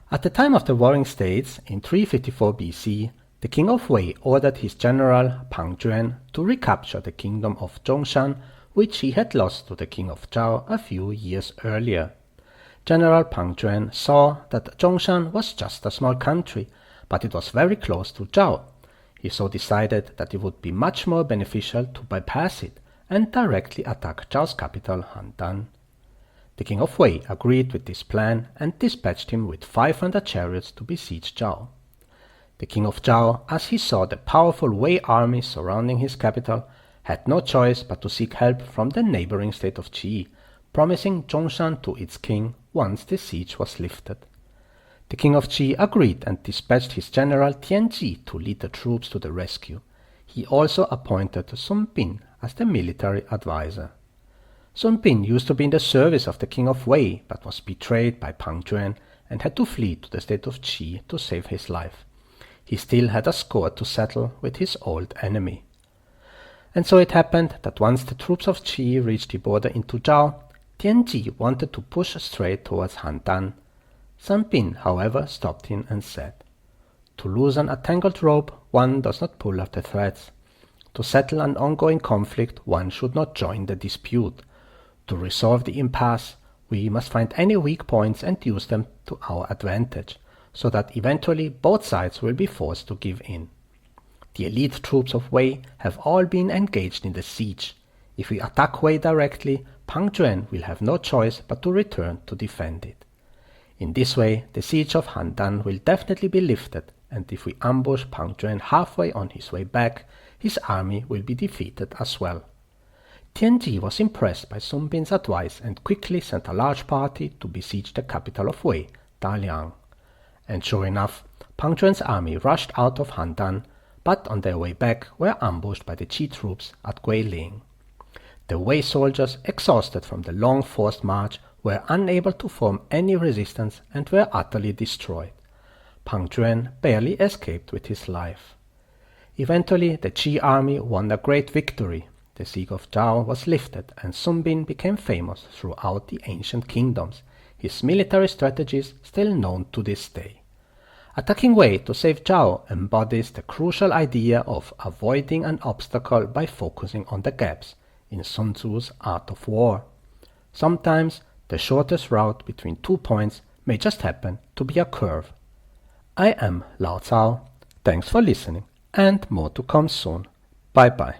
At the time of the Warring States, in 354 BC, the king of Wei ordered his general Pang Juan to recapture the kingdom of Zhongshan, which he had lost to the king of Zhao a few years earlier. General Pang Juan saw that Zhongshan was just a small country, but it was very close to Zhao. He so decided that it would be much more beneficial to bypass it and directly attack Zhao's capital, Handan. The king of Wei agreed with this plan and dispatched him with 500 chariots to besiege Zhao. The king of Zhao, as he saw the powerful Wei army surrounding his capital, had no choice but to seek help from the neighboring state of Qi, promising Zhongshan to its king once the siege was lifted. The king of Qi agreed and dispatched his general Tianji to lead the troops to the rescue. He also appointed Sun Bin as the military advisor. Sun Bin used to be in the service of the king of Wei, but was betrayed by Pang Juan and had to flee to the state of Qi to save his life. He still had a score to settle with his old enemy. And so it happened that once the troops of Qi reached the border into Zhao, Tianji wanted to push straight towards Handan. Sun Bin, however, stopped him and said, "To loosen a tangled rope, one does not pull at the threads. To settle an ongoing conflict, one should not join the dispute. To resolve the impasse, we must find any weak points and use them to our advantage, so that eventually both sides will be forced to give in. The elite troops of Wei have all been engaged in the siege. If we attack Wei directly, Pang Juan will have no choice but to return to defend it. In this way, the siege of Handan will definitely be lifted, and if we ambush Pang Juan halfway on his way back, his army will be defeated as well." Tianji was impressed by Sun Bin's advice and quickly sent a large party to besiege the capital of Wei, Daliang. And sure enough, Pang Juan's army rushed out of Handan, but on their way back were ambushed by the Qi troops at Guiling. The Wei soldiers, exhausted from the long forced march, were unable to form any resistance and were utterly destroyed. Pang Juan barely escaped with his life. Eventually, the Qi army won a great victory. The siege of Zhao was lifted, and Sun Bin became famous throughout the ancient kingdoms, his military strategies still known to this day. Attacking Wei to save Zhao embodies the crucial idea of avoiding an obstacle by focusing on the gaps in Sun Tzu's Art of War. Sometimes the shortest route between 2 points may just happen to be a curve. I am Zhao. Thanks for listening, and more to come soon. Bye bye.